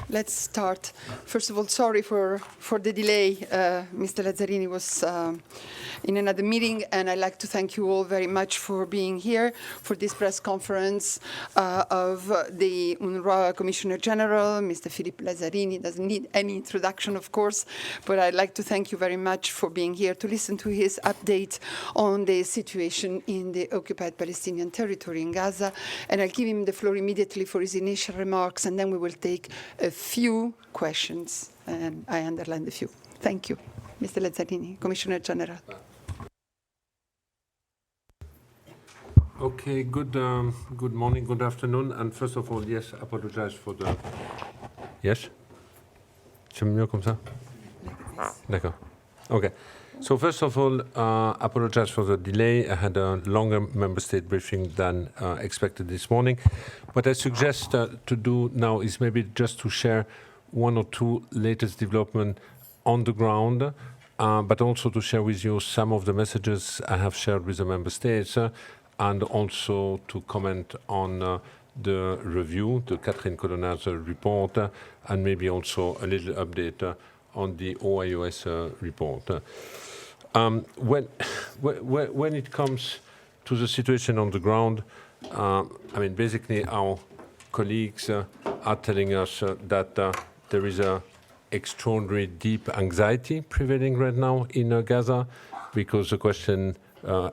Let's start. First of all, sorry for the delay. Mr. Lazzarini was in another meeting, and I'd like to thank you all very much for being here for this press conference of the UNRWA Commissioner General, Mr. Philippe Lazzarini. Doesn't need any introduction, of course, but I'd like to thank you very much for being here to listen to his update on the situation in the occupied Palestinian territory in Gaza. And I'll give him the floor immediately for his initial remarks, and then we will take a few questions, and I underlined a few. Thank you. Mr. Lazzarini, Commissioner General. Okay, good morning, good afternoon, and first of all, yes, apologize for the... Yes? C'est mieux comme ça? D'accord. Okay. So first of all, apologize for the delay. I had a longer member state briefing than expected this morning. What I suggest to do now is maybe just to share one or two latest development on the ground, but also to share with you some of the messages I have shared with the member states, and also to comment on the review, the Catherine Colonna's report, and maybe also a little update on the OIOS report. When it comes to the situation on the ground, I mean, basically our colleagues are telling us that there is a extraordinary deep anxiety prevailing right now in Gaza, because the question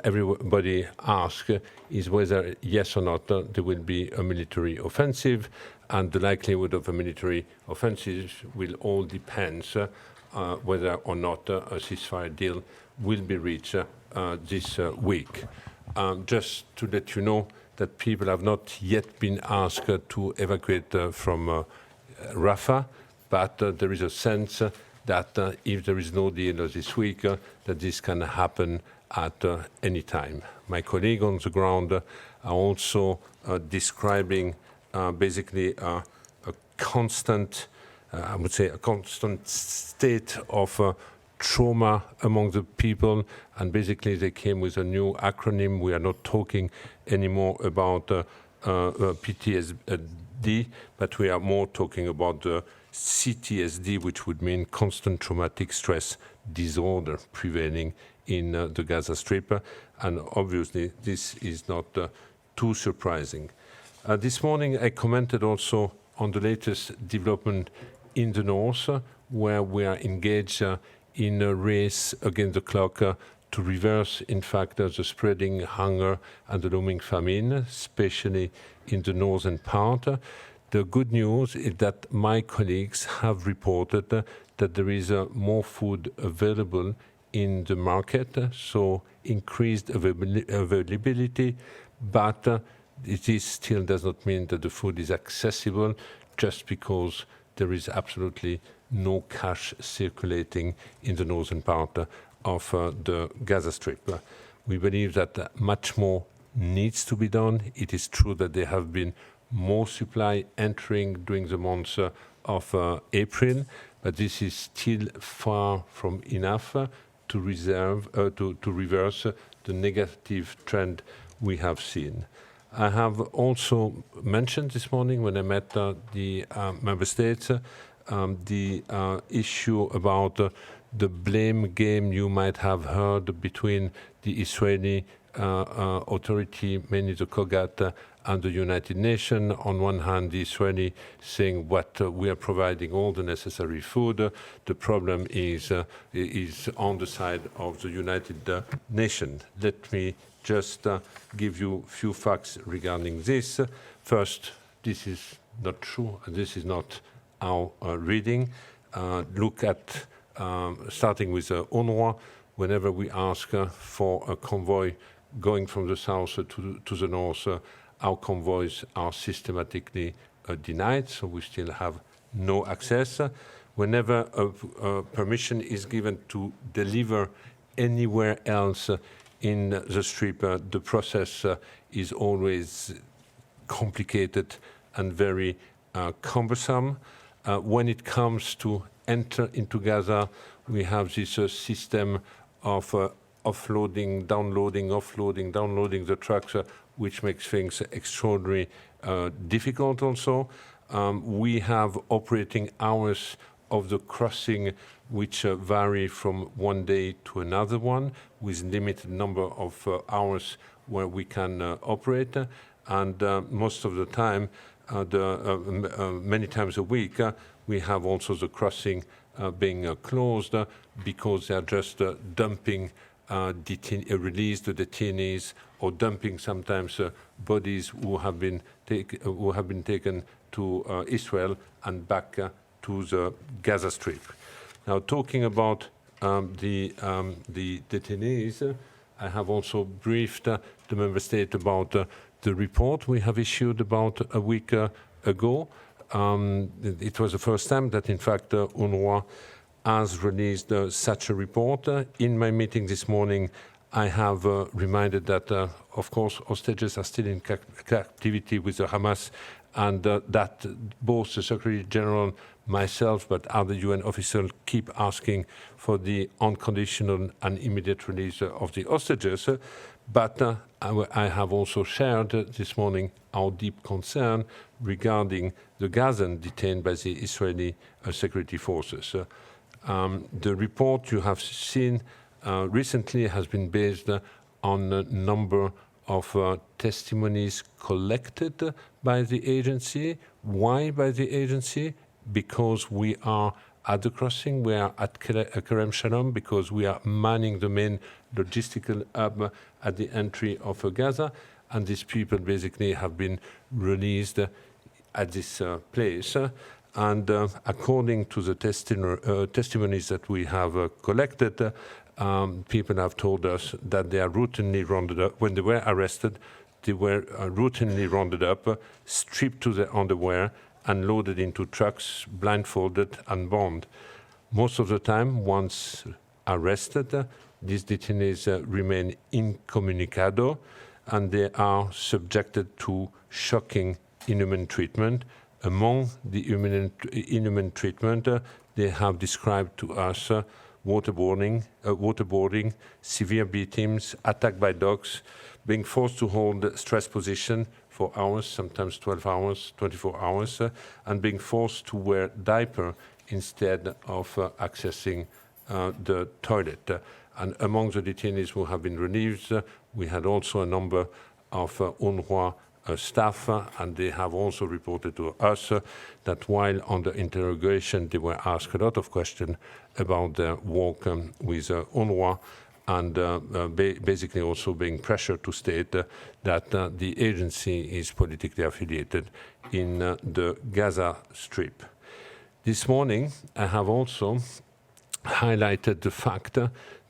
everybody asks is whether, yes or not, there will be a military offensive, and the likelihood of a military offensive will all depend whether or not a ceasefire deal will be reached this week. Just to let you know that people have not yet been asked to evacuate from Rafah, but there is a sense that if there is no deal this week, that this can happen at any time. My colleague on the ground are also describing basically a constant, I would say, a constant state of trauma among the people, and basically they came with a new acronym. We are not talking anymore about PTSD, but we are more talking about the CTSD, which would mean constant traumatic stress disorder prevailing in the Gaza Strip, and obviously this is not too surprising. This morning I commented also on the latest development in the north, where we are engaged in a race against the clock to reverse, in fact, the spreading hunger and the looming famine, especially in the northern part. The good news is that my colleagues have reported that there is more food available in the market, so increased availability, but it still does not mean that the food is accessible, just because there is absolutely no cash circulating in the northern part of the Gaza Strip. We believe that much more needs to be done. It is true that there have been more supply entering during the months of April, but this is still far from enough to reverse the negative trend we have seen. I have also mentioned this morning when I met the member states the issue about the blame game you might have heard between the Israeli authority, mainly the Kogat, and the United Nations. On one hand, the Israeli saying what we are providing all the necessary food. The problem is on the side of the United Nations. Let me just give you a few facts regarding this. First, this is not true, and this is not our reading. Look at, starting with UNRWA, whenever we ask for a convoy going from the south to the north, our convoys are systematically denied, so we still have no access. Whenever a permission is given to deliver anywhere else in the Strip, the process is always complicated and very cumbersome. When it comes to enter into Gaza, we have this system of offloading, downloading, offloading, downloading the trucks, which makes things extraordinarily difficult also. We have operating hours of the crossing which vary from one day to another one, with limited number of hours where we can operate. And most of the time, many times a week, we have also the crossing being closed because they are just dumping released detainees, or dumping sometimes bodies who have been taken to Israel and back to the Gaza Strip. Now, talking about the detainees, I have also briefed the member state about the report we have issued about a week ago. It was the first time that, in fact, UNRWA has released such a report. In my meeting this morning, I have reminded that, of course, hostages are still in captivity with the Hamas, and that both the Secretary General, myself, but other UN officials keep asking for the unconditional and immediate release of the hostages. But I have also shared this morning our deep concern regarding the Gazan detained by the Israeli security forces. The report you have seen recently has been based on a number of testimonies collected by the agency. Why by the agency? Because we are at the crossing, we are at Kerem Shalom, because we are manning the main logistical hub at the entry of Gaza, and these people basically have been released at this place. And according to the testimonies that we have collected, people have told us that they are routinely rounded up. When they were arrested, they were routinely rounded up, stripped to their underwear, and loaded into trucks, blindfolded and bombed. Most of the time, once arrested, these detainees remain incommunicado, and they are subjected to shocking inhuman treatment. Among the inhuman treatment, they have described to us waterboarding, severe beatings, attack by dogs, being forced to hold stress position for hours, sometimes 12 hours, 24 hours, and being forced to wear diaper instead of accessing the toilet. And among the detainees who have been released, we had also a number of UNRWA staff, and they have also reported to us that while under interrogation, they were asked a lot of questions about their work with UNRWA, and basically also being pressured to state that the agency is politically affiliated in the Gaza Strip. This morning, I have also highlighted the fact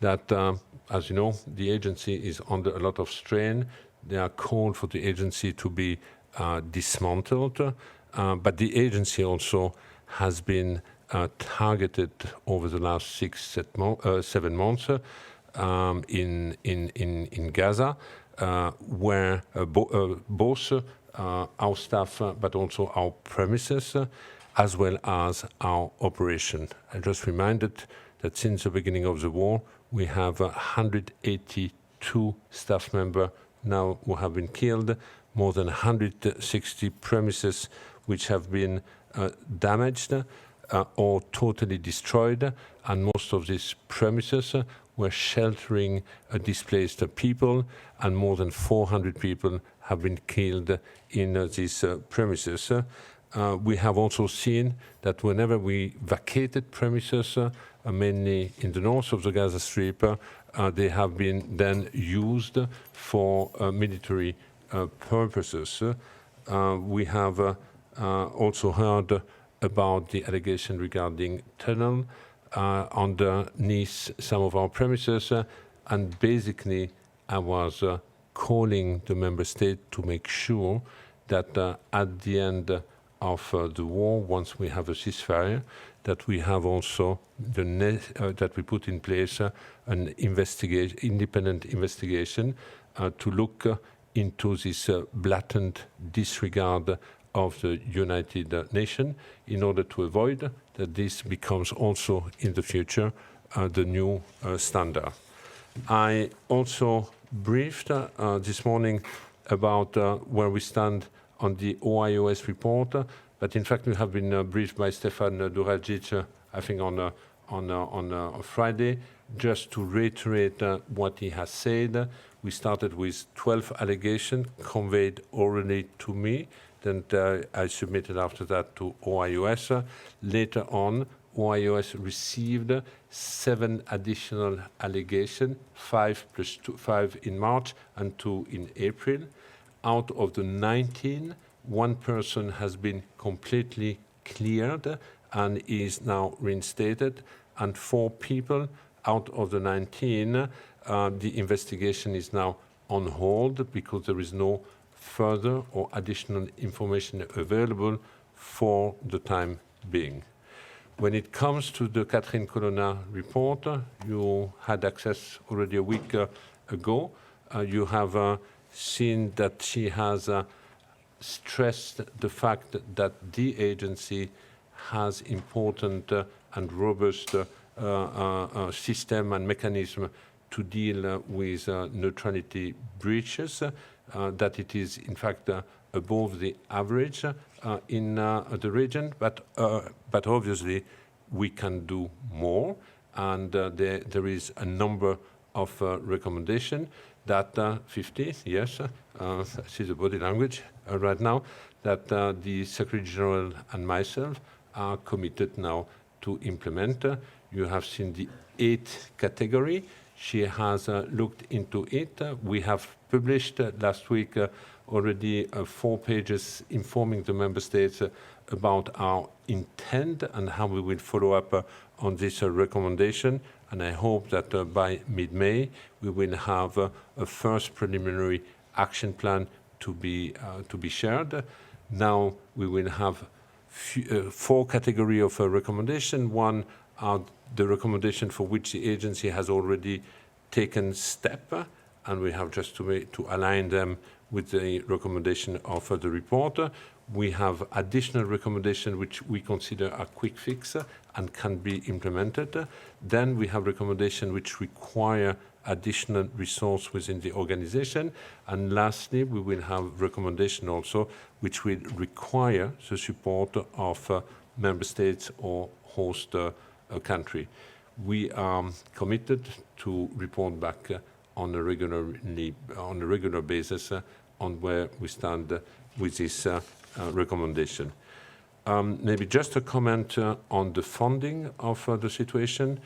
that, as you know, the agency is under a lot of strain. They are called for the agency to be dismantled, but the agency also has been targeted over the last 7 months in Gaza, where both our staff but also our premises, as well as our operation. I just reminded that since the beginning of the war, we have 182 staff members now who have been killed, more than 160 premises which have been damaged or totally destroyed, and most of these premises were sheltering displaced people, and more than 400 people have been killed in these premises. We have also seen that whenever we vacated premises, mainly in the north of the Gaza Strip, they have been then used for military purposes. We have also heard about the allegation regarding tunnel underneath some of our premises, and basically I was calling the member state to make sure that at the end of the war, once we have a ceasefire, that we have also that we put in place an independent investigation to look into this blatant disregard of the United Nations, in order to avoid that this becomes also in the future the new standard. I also briefed this morning about where we stand on the OIOS report, but in fact we have been briefed by Stefan Durajic, I think on Friday, just to reiterate what he has said. We started with 12 allegations conveyed orally to me, then I submitted after that to OIOS. Later on, OIOS received 7 additional allegations, 5 plus 2, 5 in March and 2 in April. Out of the 19, 1 person has been completely cleared and is now reinstated, and 4 people out of the 19, the investigation is now on hold because there is no further or additional information available for the time being. When it comes to the Catherine Colonna report, you had access already a week ago. You have seen that she has stressed the fact that the agency has important and robust system and mechanism to deal with neutrality breaches, that it is in fact above the average in the region, but obviously we can do more, and there is a number of recommendations that 50, yes, I see the body language right now, that the Secretary General and myself are committed now to implement. You have seen the 8th category. She has looked into it. We have published last week already 4 pages informing the member states about our intent and how we will follow up on this recommendation. And I hope that by mid-May we will have a first preliminary action plan to be shared. Now we will have 4 categories of recommendation. One are the recommendation for which the agency has already taken step, and we have just to align them with the recommendation of the report. We have additional recommendations which we consider a quick fix and can be implemented. Then we have recommendations which require additional resource within the organization. And lastly, we will have recommendations also which will require the support of member states or host country. We are committed to report back on a regular basis on where we stand with this recommendation. Maybe just a comment on the funding of the situation.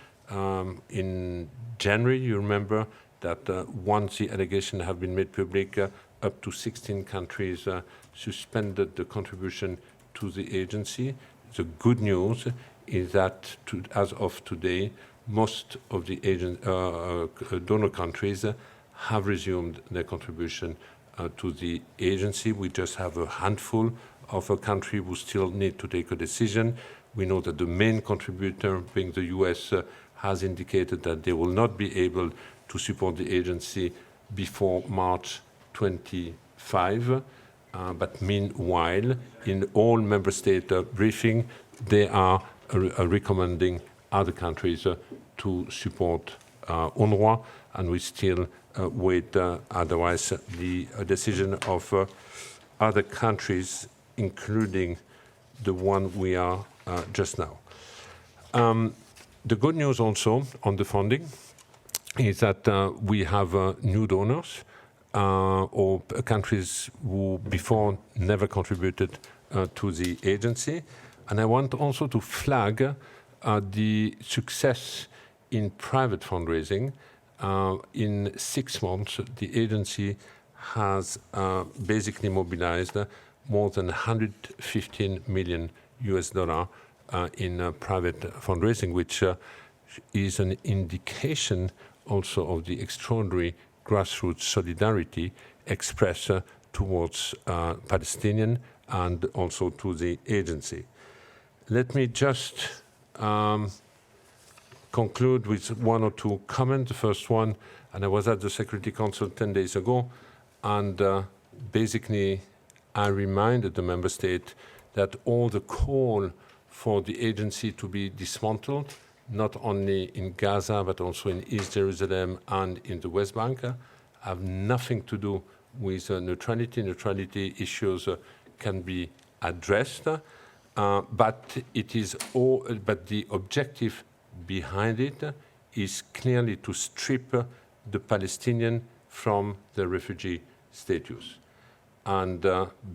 In January, you remember that once the allegations have been made public, up to 16 countries suspended the contribution to the agency. The good news is that as of today, most of the donor countries have resumed their contribution to the agency. We just have a handful of a country who still need to take a decision. We know that the main contributor, being the US, has indicated that they will not be able to support the agency before March 25. But meanwhile, in all member state briefing, they are recommending other countries to support UNRWA, and we still wait otherwise the decision of other countries, including the one we are just now. The good news also on the funding is that we have new donors or countries who before never contributed to the agency. And I want also to flag the success in private fundraising. In 6 months, the agency has basically mobilized more than $115 million in private fundraising, which is an indication also of the extraordinary grassroots solidarity expressed towards Palestinians and also to the agency. Let me just conclude with 1 or 2 comments. The first one, and I was at the Security Council 10 days ago, and basically I reminded the member state that all the call for the agency to be dismantled, not only in Gaza, but also in East Jerusalem and in the West Bank, have nothing to do with neutrality. Neutrality issues can be addressed. but the objective behind it is clearly to strip the Palestinian from the refugee status. And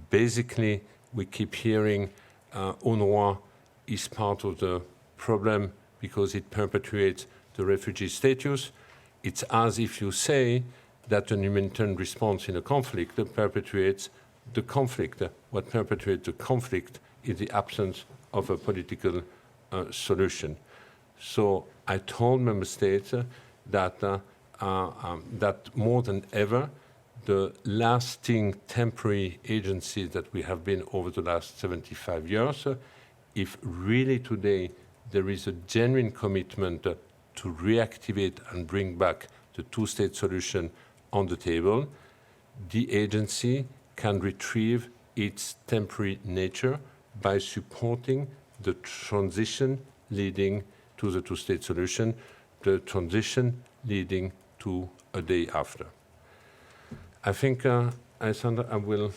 basically, we keep hearing UNRWA is part of the problem because it perpetuates the refugee status. It's as if you say that an humanitarian response in a conflict perpetuates the conflict. What perpetuates the conflict is the absence of a political solution. So I told member states that more than ever, the lasting temporary agencies that we have been over the last 75 years, if really today there is a genuine commitment to reactivate and bring back the two-state solution on the table, the agency can retrieve its temporary nature by supporting the transition leading to the two-state solution, the transition leading to a day after. I think, Alessandra, I will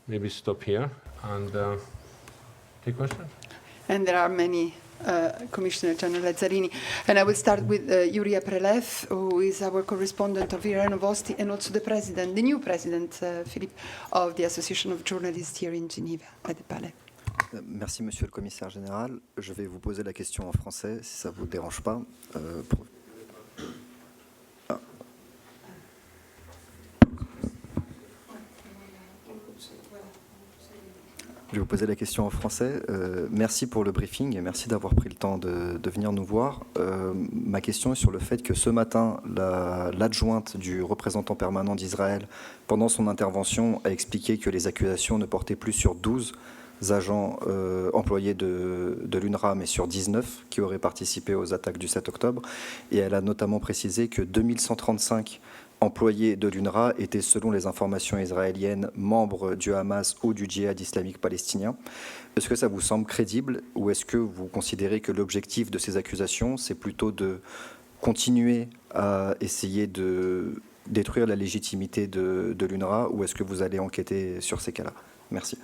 maybe stop here and take questions. And there are many, Commissioner General Lazzarini. And I will start with Yuria Prelev, who is our correspondent of IRA Novosti, and also the president, the new president, Philippe, of the Association of Journalists here in Geneva, at the Palais. Merci, Monsieur le Commissaire Général. Je vais vous poser la question en français, si ça ne vous dérange pas. Je vais vous poser la question en français. Merci pour le briefing et merci d'avoir pris le temps de venir nous voir. Ma question est sur le fait que ce matin, l'adjointe du représentant permanent d'Israël, pendant son intervention, a expliqué que les accusations ne portaient plus sur 12 agents employés de l'UNRWA, mais sur 19 qui auraient participé aux attaques du 7 octobre. Et elle a notamment précisé que 2135 employés de l'UNRWA étaient, selon les informations israéliennes, membres du Hamas ou du djihad islamique palestinien. Est-ce que ça vous semble crédible ou est-ce que vous considérez que l'objectif de ces accusations, c'est plutôt de continuer à essayer de détruire la légitimité de l'UNRWA ou est-ce que vous allez enquêter sur ces cas-là? Merci.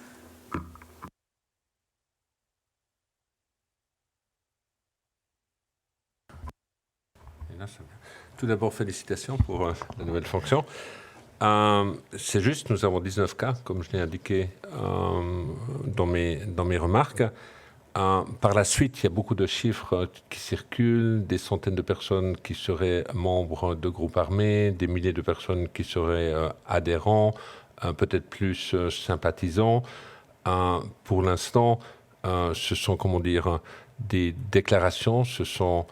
Tout d'abord, félicitations pour la nouvelle fonction. C'est juste, nous avons 19 cas, comme je l'ai indiqué dans mes remarques. Par la suite, il y a beaucoup de chiffres qui circulent, des centaines de personnes qui seraient membres de groupes armés, des milliers de personnes qui seraient adhérents, peut-être plus sympathisants. Pour l'instant, ce sont, comment dire, des déclarations, ce sont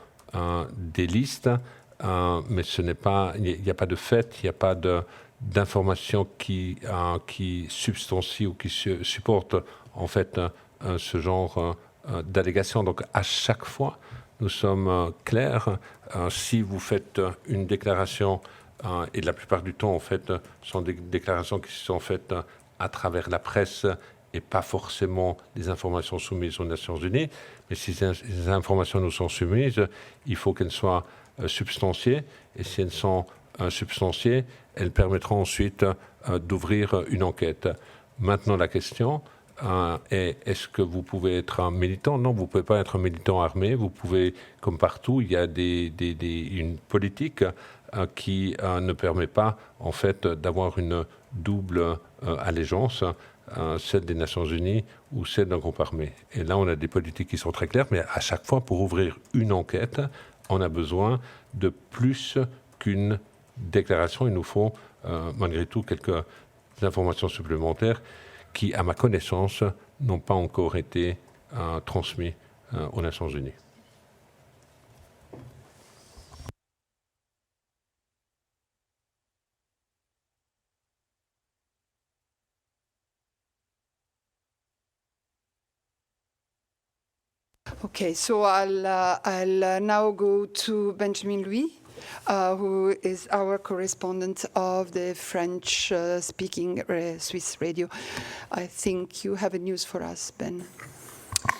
des listes, mais ce n'est pas, il n'y a pas de fait, il n'y a pas d'informations qui substancient ou qui supportent en fait ce genre d'allégations. Donc à chaque fois, nous sommes clairs. Si vous faites une déclaration, et la plupart du temps en fait, sont des déclarations qui sont faites à travers la presse et pas forcément des informations soumises aux Nations Unies. Mais si ces informations nous sont soumises, il faut qu'elles soient substantiées. Et si elles sont substantiées, elles permettront ensuite d'ouvrir une enquête. Maintenant, la question est, est-ce que vous pouvez être un militant? Non, vous ne pouvez pas être un militant armé. Vous pouvez, comme partout, il y a une politique qui ne permet pas, en fait, d'avoir une double allégeance, celle des Nations Unies ou celle d'un groupe armé. Et là, on a des politiques qui sont très claires, mais à chaque fois, pour ouvrir une enquête, on a besoin de plus qu'une déclaration. Il nous faut, malgré tout, quelques informations supplémentaires qui, à ma connaissance, n'ont pas encore été transmises aux Nations Unies. Okay, so I'll now go to Benjamin Louis, who is our correspondent of the French-speaking Swiss radio. I think you have a news for us, Ben.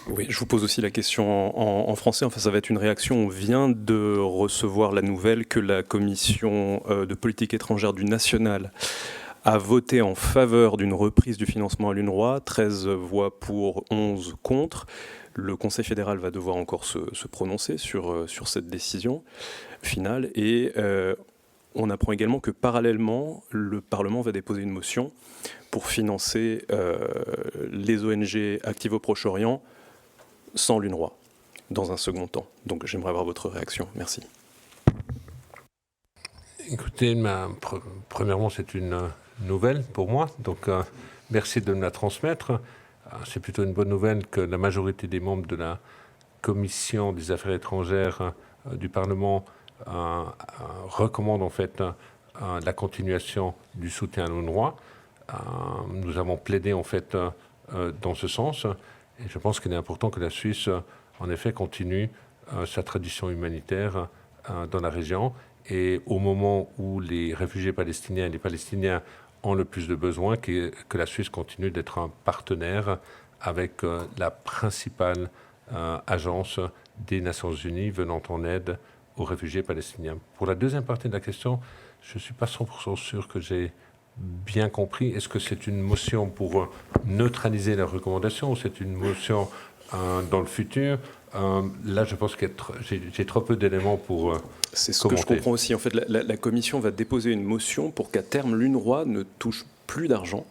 Oui, je vous pose aussi la question en français. Enfin, ça va être une réaction. On vient de recevoir la nouvelle que la Commission de politique étrangère du National a voté en faveur d'une reprise du financement à l'UNRWA, 13 voix pour, 11 contre. Le Conseil fédéral va devoir encore se prononcer sur cette décision finale. Et on apprend également que parallèlement, le Parlement va déposer une motion pour financer les ONG actives au Proche-Orient sans l'UNRWA, dans un second temps. Donc j'aimerais avoir votre réaction. Merci. Écoutez, premièrement, c'est une nouvelle pour moi, donc merci de me la transmettre. C'est plutôt une bonne nouvelle que la majorité des membres de la Commission des Affaires étrangères du Parlement recommandent en fait la continuation du soutien à l'UNRWA. Nous avons plaidé en fait dans ce sens, et je pense qu'il est important que la Suisse, en effet, continue sa tradition humanitaire dans la région. Et au moment où les réfugiés palestiniens et les Palestiniens ont le plus de besoins, que la Suisse continue d'être un partenaire avec la principale agence des Nations Unies venant en aide aux réfugiés palestiniens. Pour la deuxième partie de la question, je ne suis pas 100% sûr que j'ai bien compris. Est-ce que c'est une motion pour neutraliser la recommandation ou c'est une motion dans le futur? Là, je pense que j'ai trop peu d'éléments pour c'est ce commenter. Que je comprends aussi. En fait, la Commission va déposer une motion pour qu'à terme, l'UNRWA ne touche plus d'argent,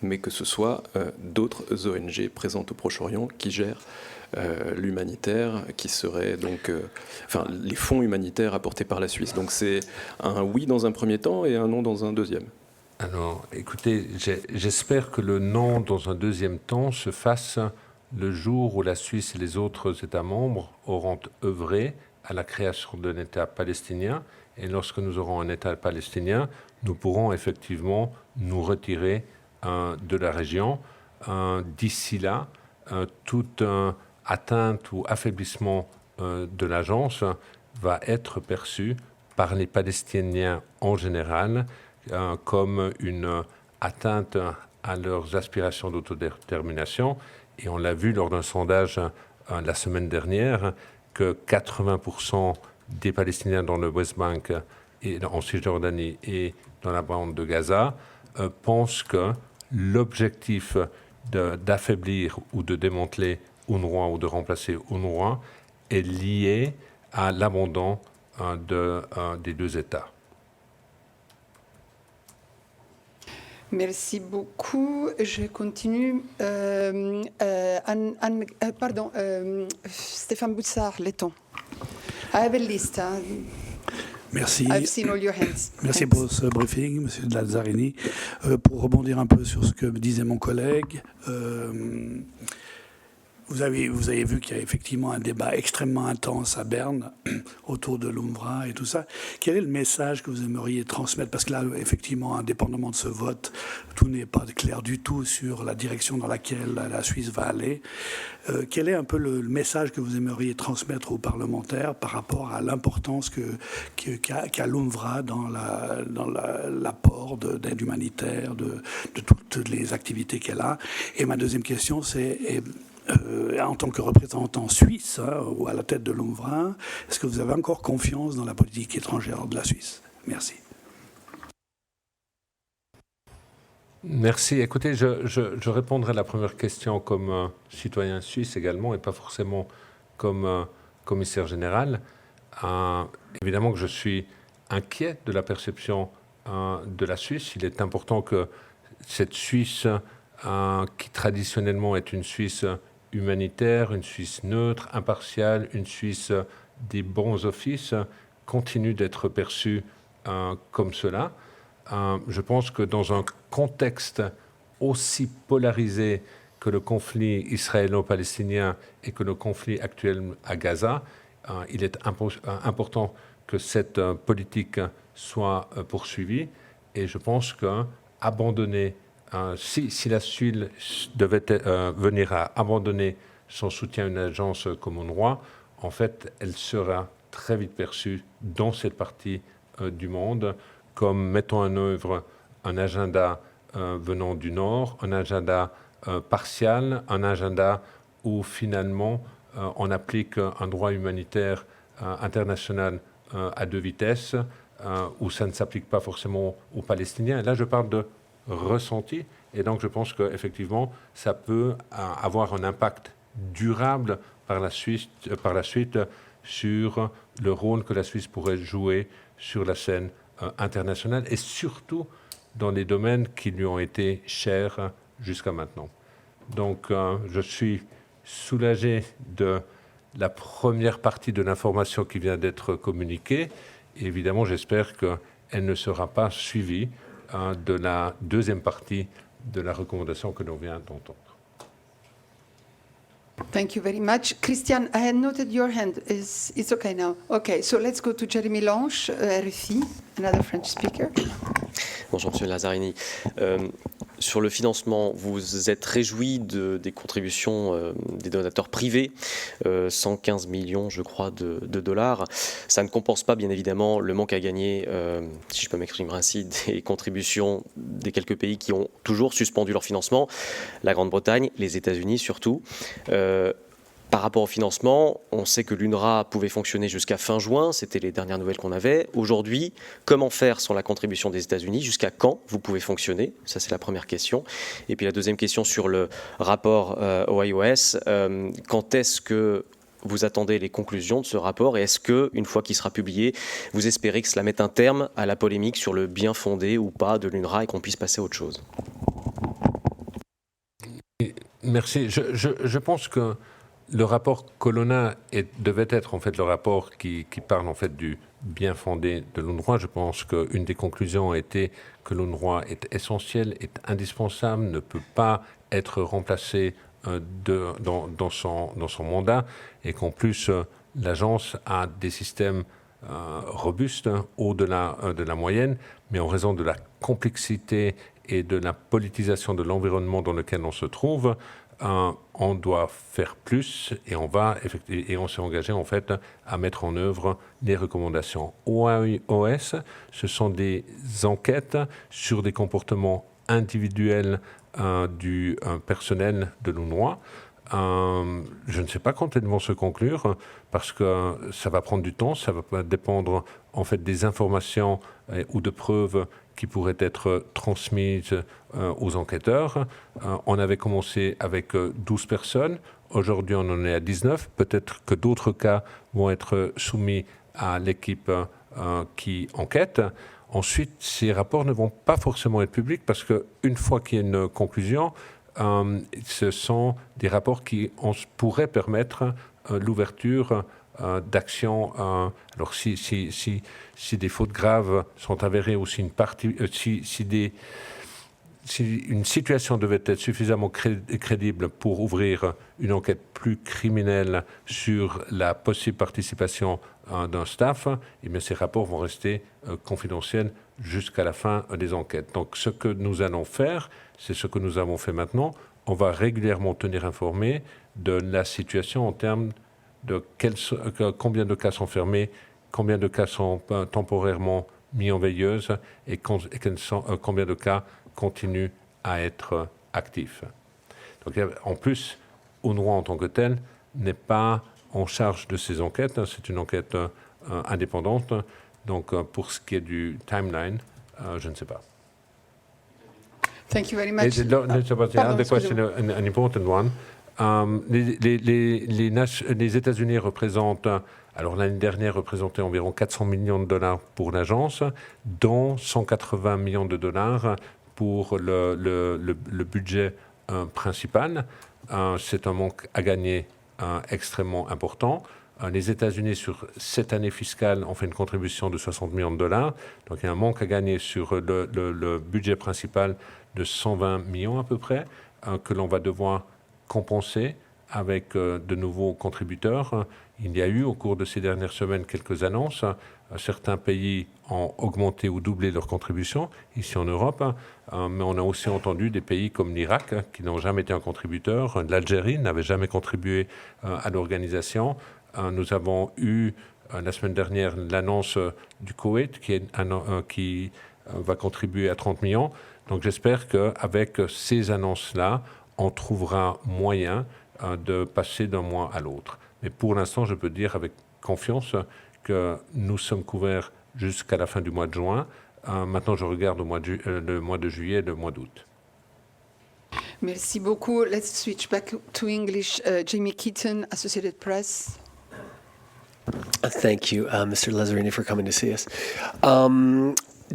mais que ce soit d'autres ONG présentes au Proche-Orient qui gèrent l'humanitaire, qui serait donc, les fonds humanitaires apportés par la Suisse. Donc c'est un oui dans un premier temps et un non dans un deuxième. Alors, écoutez, j'espère que le non dans un deuxième temps se fasse le jour où la Suisse et les autres États membres auront œuvré à la création d'un État palestinien. Et lorsque nous aurons un État palestinien, nous pourrons effectivement nous retirer de la région. D'ici là, toute atteinte ou affaiblissement de l'agence va être perçu par les Palestiniens en général comme une atteinte à leurs aspirations d'autodétermination. Et on l'a vu lors d'un sondage la semaine dernière que 80% des Palestiniens dans le West Bank, et en Cisjordanie et dans la bande de Gaza pensent que l'objectif d'affaiblir ou de démanteler UNRWA ou de remplacer UNRWA est lié à l'abandon des deux États. Merci beaucoup. Je continue. Stéphane Boutsard, Letton. I have a list. Merci. I've seen all your hands. Merci pour ce briefing, Monsieur Lazzarini. Pour rebondir un peu sur ce que disait mon collègue, vous avez vu qu'il y a effectivement un débat extrêmement intense à Berne autour de l'UNRWA et tout ça. Quel est le message que vous aimeriez transmettre? Parce que là, effectivement, indépendamment de ce vote, tout n'est pas clair du tout sur la direction dans laquelle la Suisse va aller. Quel est un peu le message que vous aimeriez transmettre aux parlementaires par rapport à l'importance qu'a l'UNRWA dans l'apport d'aide humanitaire, de toutes les activités qu'elle a? Et ma deuxième question, c'est... en tant que représentant suisse ou à la tête de l'UNRWA, est-ce que vous avez encore confiance dans la politique étrangère de la Suisse? Merci. Merci. Écoutez, je répondrai à la première question comme citoyen suisse également et pas forcément comme commissaire général. Évidemment que je suis inquiet de la perception de la Suisse. Il est important que cette Suisse, qui traditionnellement est une Suisse humanitaire, une Suisse neutre, impartiale, une Suisse des bons offices, continue d'être perçue comme cela. Je pense que dans un contexte aussi polarisé que le conflit israélo-palestinien et que le conflit actuel à Gaza, il est important que cette politique soit poursuivie. Et je pense qu'abandonner si la Suisse devait venir à abandonner son soutien à une agence comme UNRWA, en fait, elle sera très vite perçue dans cette partie du monde comme mettant en œuvre un agenda venant du Nord, un agenda partial, un agenda où finalement on applique un droit humanitaire international à deux vitesses, où ça ne s'applique pas forcément aux Palestiniens. Et là, je parle de ressentie. Et donc, je pense qu'effectivement, ça peut avoir un impact durable par la suite sur le rôle que la Suisse pourrait jouer sur la scène internationale et surtout dans les domaines qui lui ont été chers jusqu'à maintenant. Donc, je suis soulagé de la première partie de l'information qui vient d'être communiquée. Et évidemment, j'espère qu'elle ne sera pas suivie de la deuxième partie de la recommandation que l'on vient d'entendre. Thank you very much. Christian, I had noted your hand. It's okay now. Okay, so let's go to Jérémy Lange, RFI, another French speaker. Bonjour, Monsieur Lazzarini. Sur le financement, vous êtes réjoui des contributions des donateurs privés, 115 millions, je crois, de dollars. Ça ne compense pas, bien évidemment, le manque à gagner, si je peux m'exprimer ainsi, des contributions des quelques pays qui ont toujours suspendu leur financement, la Grande-Bretagne, les États-Unis surtout. Par rapport au financement, on sait que l'UNRWA pouvait fonctionner jusqu'à fin juin, c'était les dernières nouvelles qu'on avait. Aujourd'hui, comment faire sans la contribution des États-Unis? Jusqu'à quand vous pouvez fonctionner? Ça, c'est la première question. Et puis la deuxième question sur le rapport OIOS. Quand est-ce que vous attendez les conclusions de ce rapport et est-ce que, une fois qu'il sera publié, vous espérez que cela mette un terme à la polémique sur le bien fondé ou pas de l'UNRWA et qu'on puisse passer à autre chose? Merci. Je pense que le rapport Colonna devait être en fait le rapport qui parle en fait du bien fondé de l'UNRWA. Je pense qu'une des conclusions a été que l'UNRWA est essentiel, est indispensable, ne peut pas être remplacé dans son mandat et qu'en plus l'agence a des systèmes robustes au-delà de la moyenne, mais en raison de la complexité et de la politisation de l'environnement dans lequel on se trouve, on doit faire plus et on s'est engagé en fait à mettre en œuvre les recommandations. OIOS, ce sont des enquêtes sur des comportements individuels du personnel de l'UNRWA. Je ne sais pas quand elles vont se conclure parce que ça va prendre du temps, ça va dépendre en fait des informations ou de preuves qui pourraient être transmises aux enquêteurs. On avait commencé avec 12 personnes, aujourd'hui on en est à 19. Peut-être que d'autres cas vont être soumis à l'équipe qui enquête. Ensuite, ces rapports ne vont pas forcément être publics parce qu'une fois qu'il y a une conclusion, ce sont des rapports qui pourraient permettre l'ouverture d'actions. Alors si des fautes graves sont avérées ou si une situation devait être suffisamment crédible pour ouvrir une enquête plus criminelle sur la possible participation d'un staff, eh bien ces rapports vont rester confidentiels jusqu'à la fin des enquêtes. Donc ce que nous allons faire, c'est ce que nous avons fait maintenant. On va régulièrement tenir informé de la situation en termes de combien de cas sont fermés, combien de cas sont temporairement mis en veilleuse et combien de cas continuent à être actifs. Donc, en plus, UNRWA en tant que tel n'est pas en charge de ces enquêtes, c'est une enquête indépendante. Donc pour ce qui est du timeline, je ne sais pas. Thank you very much. The question, an important one. Les États-Unis représentent, alors l'année dernière, représentaient environ 400 millions de dollars pour l'agence, dont 180 millions de dollars pour le budget principal. C'est un manque à gagner extrêmement important. Les États-Unis, sur cette année fiscale, ont fait une contribution de 60 millions de dollars. Donc il y a un manque à gagner sur le budget principal de 120 millions à peu près, que l'on va devoir compenser avec de nouveaux contributeurs. Il y a eu au cours de ces dernières semaines quelques annonces. Certains pays ont augmenté ou doublé leurs contributions ici en Europe, mais on a aussi entendu des pays comme l'Irak qui n'ont jamais été un contributeur. L'Algérie n'avait jamais contribué à l'organisation. Nous avons eu la semaine dernière l'annonce du Koweït qui va contribuer à 30 millions. Donc j'espère qu'avec ces annonces-là, on trouvera moyen de passer d'un mois à l'autre. Mais pour l'instant, je peux dire avec confiance que nous sommes couverts jusqu'à la fin du mois de juin. Maintenant, je regarde le mois de juillet et le mois d'août. Merci beaucoup. Let's switch back to English. Jamie Keaton, Associated Press. Thank you, Mr. Lazzarini, for coming to see us.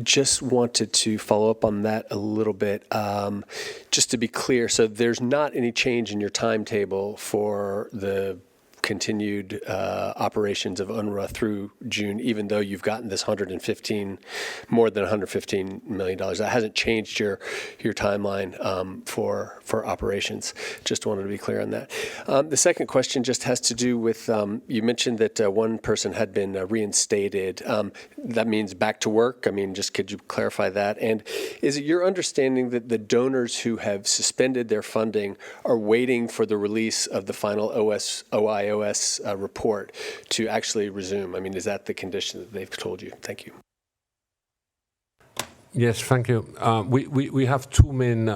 Just wanted to follow up on that a little bit. Just to be clear, so there's not any change in your timetable for the continued operations of UNRWA through June, even though you've gotten this more than $115 million. That hasn't changed your timeline for operations. Just wanted to be clear on that. The second question just has to do with, you mentioned that one person had been reinstated. That means back to work? I mean, just could you clarify that? And is it your understanding that the donors who have suspended their funding are waiting for the release of the final OIOS report to actually resume? I mean, is that the condition that they've told you? Thank you. Yes, thank you. We have two main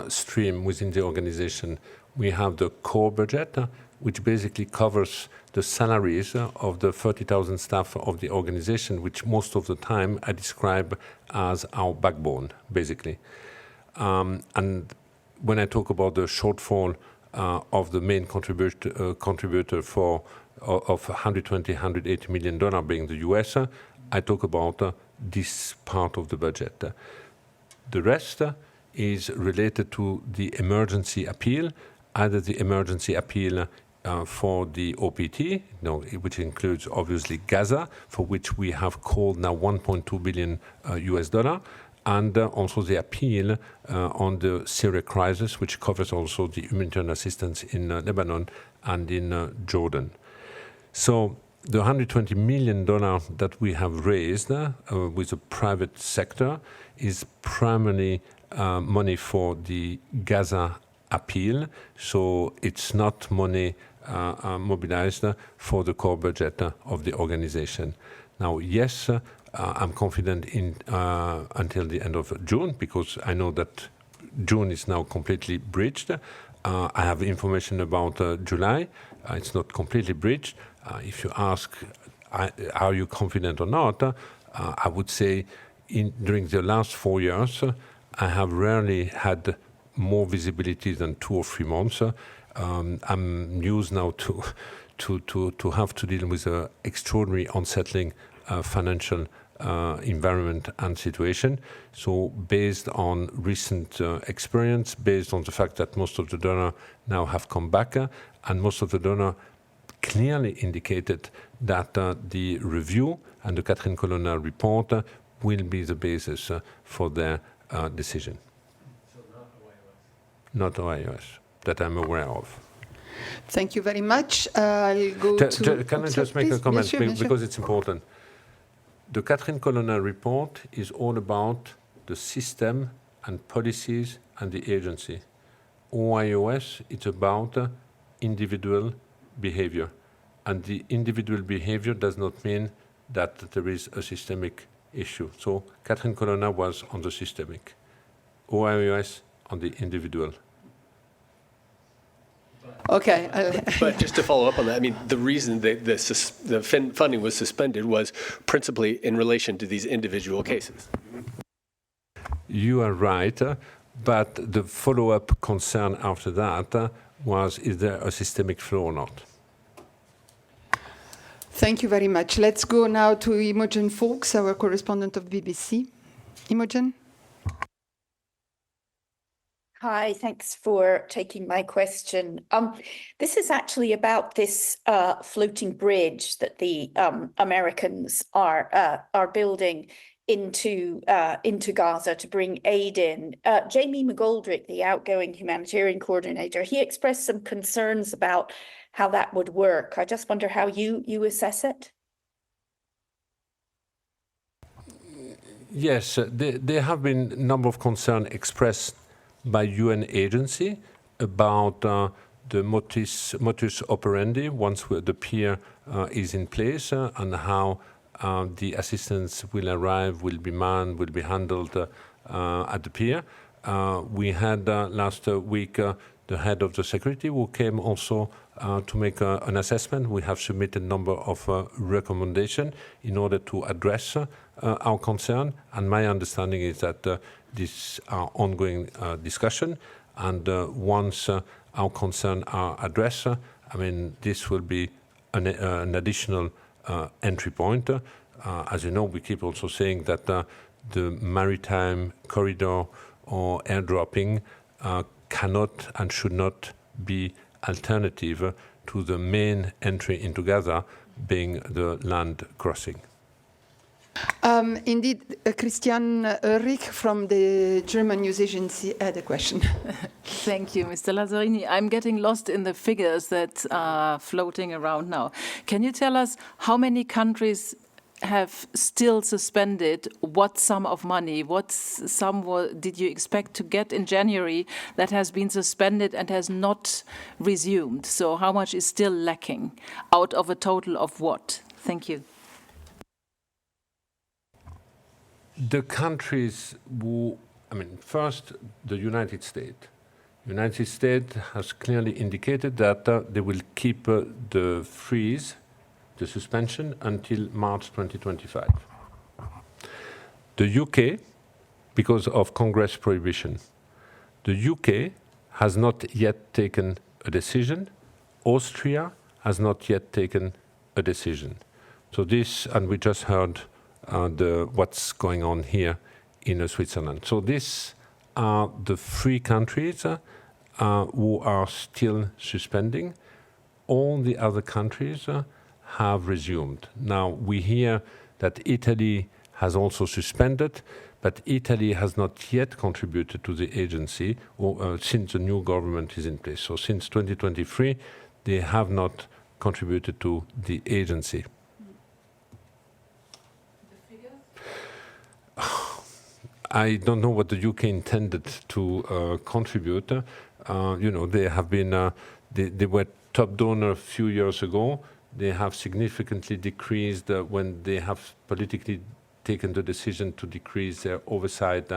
streams within the organization. We have the core budget, which basically covers the salaries of the 30,000 staff of the organization, which most of the time I describe as our backbone, basically. And when I talk about the shortfall of the main contributor of $180 million being the US, I talk about this part of the budget. The rest is related to the emergency appeal, either the emergency appeal for the oPt, which includes obviously Gaza, for which we have called now $1.2 billion US dollar, and also the appeal on the Syria crisis, which covers also the humanitarian assistance in Lebanon and in Jordan. So the $120 million that we have raised with the private sector is primarily money for the Gaza appeal, so it's not money mobilized for the core budget of the organization. Now, yes, I'm confident until the end of June, because I know that June is now completely breached. I have information about July. It's not completely breached. If you ask, are you confident or not, I would say during the last 4 years, I have rarely had more visibility than 2 or 3 months. I'm used now to have to deal with an extraordinary unsettling financial environment and situation. So based on recent experience, based on the fact that most of the donors now have come back, and most of the donors clearly indicated that the review and the Catherine Colonna report will be the basis for their decision. So not OIOS? Not OIOS, that I'm aware of. Thank you very much. I'll go to... Can I just make a comment, Bien sûr. because it's important. The Catherine Colonna report is all about the system and policies and the agency. OIOS, it's about individual behavior. And the individual behavior does not mean that there is a systemic issue. So Catherine Colonna was on the systemic. OIOS on the individual. Okay. But just to follow up on that, I mean, the reason that the funding was suspended was principally in relation to these individual cases. You are right, but the follow-up concern after that was, is there a systemic flow or not? Thank you very much. Let's go now to Imogen Fawkes, our correspondent of BBC. Imogen? Hi, thanks for taking my question. This is actually about this floating bridge that the Americans are building into Gaza to bring aid in. Jamie McGoldrick, the outgoing humanitarian coordinator, he expressed some concerns about how that would work. I just wonder how you assess it. Yes, there have been a number of concerns expressed by UN agency about the modus operandi once the pier is in place and how the assistance will arrive, will be manned, will be handled at the pier. We had last week the head of the security who came also to make an assessment. We have submitted a number of recommendations in order to address our concern, and my understanding is that these are ongoing discussion, and once our concerns are addressed, I mean, this will be an additional entry point. As you know, we keep also saying that the maritime corridor or airdropping cannot and should not be alternative to the main entry into Gaza, being the land crossing. Indeed, Christian Ulrich from the German news agency had a question. Thank you, Mr. Lazzarini. I'm getting lost in the figures that are floating around now. Can you tell us how many countries have still suspended what sum of money, what sum did you expect to get in January that has been suspended and has not resumed? So how much is still lacking out of a total of what? Thank you. The countries who, I mean, first, the United States. United States has clearly indicated that they will keep the freeze, the suspension, until March 2025. The UK, because of Congress prohibition, the UK has not yet taken a decision. Austria has not yet taken a decision. So this, and we just heard what's going on here in Switzerland. So these are the three countries who are still suspending. All the other countries have resumed. Now we hear that Italy has also suspended, but Italy has not yet contributed to the agency since the new government is in place. So since 2023, they have not contributed to the agency. I don't know what the UK intended to contribute. You know, they have been, they were top donor a few years ago. They have significantly decreased when they have politically taken the decision to decrease their oversight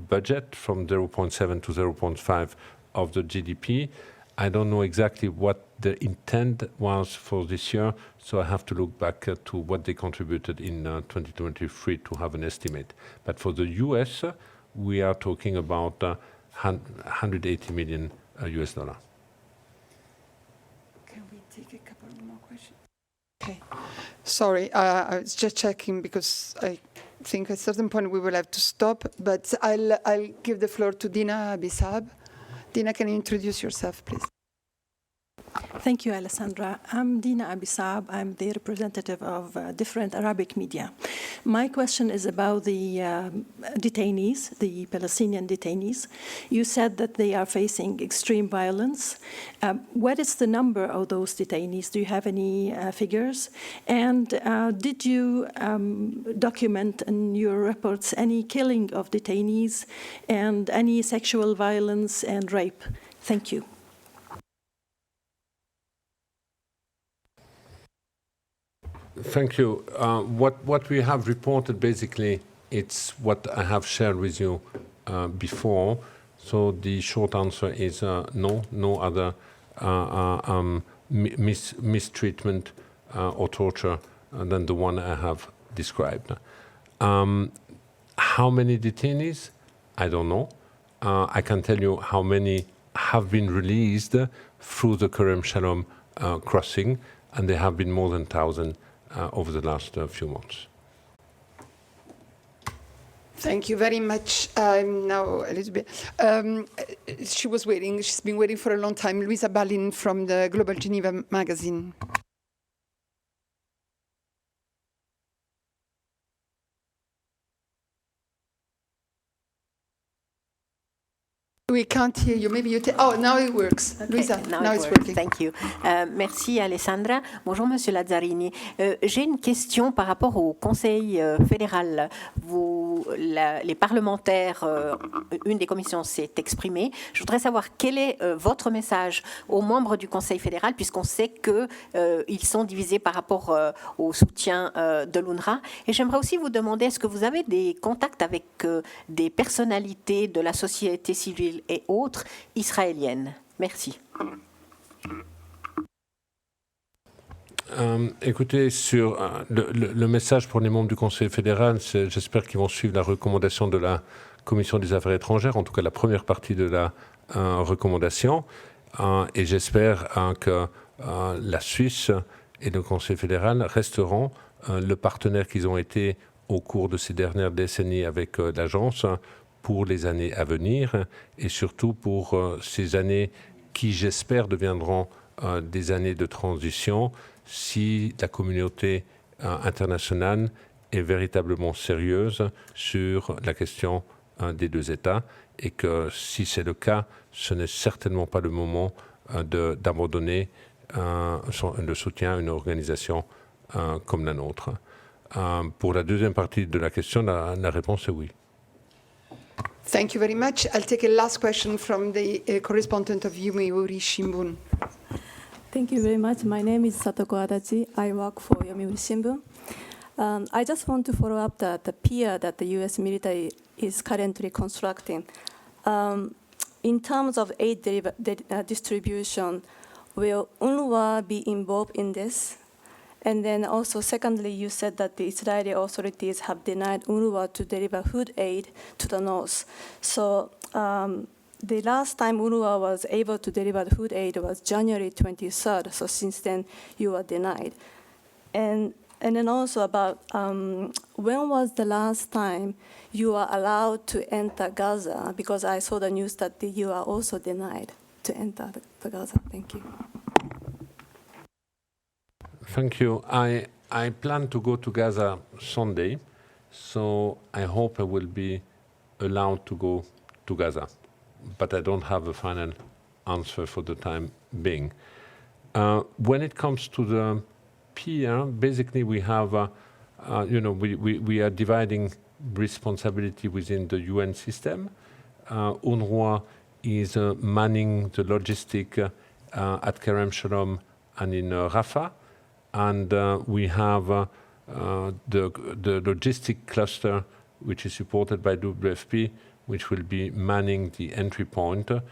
budget from 0.7 to 0.5 of the GDP. I don't know exactly what the intent was for this year, so I have to look back to what they contributed in 2023 to have an estimate. But for the US, we are talking about 180 million US dollar. Can we take a couple more questions? Okay. Sorry, I was just checking because I think at a certain point we will have to stop, but I'll give the floor to Dina Abisab. Dina, can you introduce yourself, please? Thank you, Alessandra. I'm Dina Abisab. I'm the representative of different Arabic media. My question is about the detainees, the Palestinian detainees. You said that they are facing extreme violence. What is the number of those detainees? Do you have any figures? And did you document in your reports any killing of detainees and any sexual violence and rape? Thank you. Thank you. What we have reported, basically, it's what I have shared with you before. So the short answer is no other mistreatment or torture than the one I have described. How many detainees? I don't know. I can tell you how many have been released through the Kerem Shalom crossing, and there have been more than 1,000 over the last few months. Thank you very much. Now, Elizabeth. She was waiting. She's been waiting for a long time. Luisa Ballin from the Global Geneva magazine. We can't hear you. Maybe you oh, now it works. Okay, Luisa, now it's works. working. Thank you. Merci Alessandra. Bonjour Monsieur Lazzarini. J'ai une question par rapport au Conseil fédéral. Les parlementaires, une des commissions s'est exprimée. Je voudrais savoir quel est votre message aux membres du Conseil fédéral, puisqu'on sait qu'ils sont divisés par rapport au soutien de l'UNRWA. Et j'aimerais aussi vous demander, est-ce que vous avez des contacts avec des personnalités de la société civile et autres israéliennes? Merci. Écoutez, sur le message pour les membres du Conseil fédéral, j'espère qu'ils vont suivre la recommandation de la Commission des affaires étrangères, en tout cas la première partie de la recommandation. Et j'espère que la Suisse et le Conseil fédéral resteront le partenaire qu'ils ont été au cours de ces dernières décennies avec l'agence pour les années à venir et surtout pour ces années qui, j'espère, deviendront des années de transition si la communauté internationale est véritablement sérieuse sur la question des deux États et que si c'est le cas, ce n'est certainement pas le moment d'abandonner le soutien à une organisation comme la nôtre. Pour la deuxième partie de la question, la réponse est oui. Thank you very much. I'll take a last question from the correspondent of Yomiuri Shimbun. Thank you very much. My name is Satoko Adachi. I work for Yomiuri Shimbun. I just want to follow up the pier that the U.S. military is currently constructing. In terms of aid distribution, will UNRWA be involved in this? And then also, secondly, you said that the Israeli authorities have denied UNRWA to deliver food aid to the north. So the last time UNRWA was able to deliver the food aid was January 23rd. So since then, you were denied. And then also about when was the last time you were allowed to enter Gaza? Because I saw the news that you are also denied to enter the Gaza. Thank you. Thank you. I plan to go to Gaza Sunday, so I hope I will be allowed to go to Gaza. But I don't have a final answer for the time being. When it comes to the pier, basically we have, we are dividing responsibility within the UN system. UNRWA is manning the logistic at Kerem Shalom and in Rafah. And we have the logistic cluster, which is supported by WFP, which will be manning the entry point at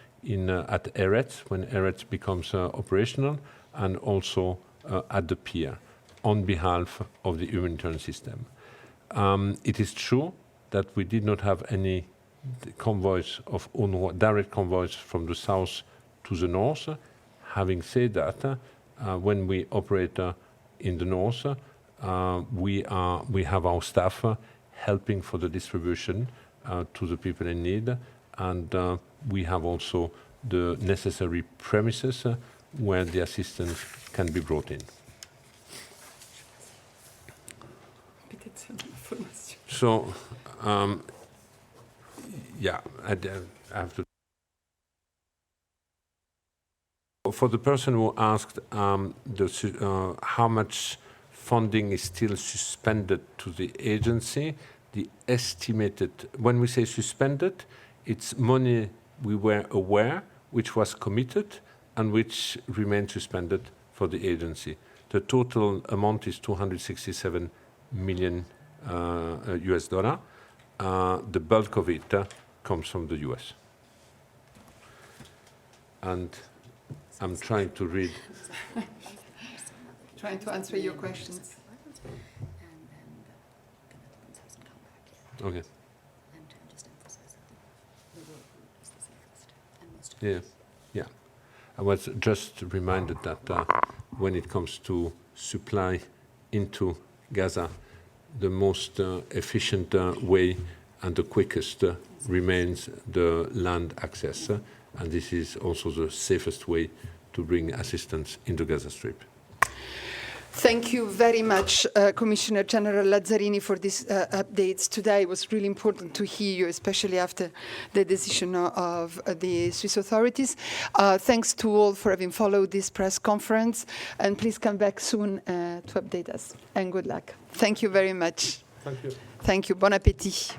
Eretz, when Eretz becomes operational, and also at the pier, on behalf of the humanitarian system. It is true that we did not have any convoys of UNRWA, direct convoys from the south to the north. Having said that, when we operate in the north, we have our staff helping for the distribution to the people in need, and we have also the necessary premises where the assistance can be brought in. So, yeah, I have to. For the person who asked how much funding is still suspended to the agency, the estimated, when we say suspended, it's money we were aware, which was committed, and which remained suspended for the agency. The total amount is $267 million US dollar. The bulk of it comes from the US. And I'm trying to read. Trying to answer your questions. Okay. Yeah. I was just reminded that when it comes to supply into Gaza, the most efficient way and the quickest remains the land access. And this is also the safest way to bring assistance into Gaza Strip. Thank you very much, Commissioner General Lazzarini, for these updates today. It was really important to hear you, especially after the decision of the Swiss authorities. Thanks to all for having followed this press conference, and please come back soon to update us. And good luck. Thank you very much. Thank you. Thank you. Bon appétit.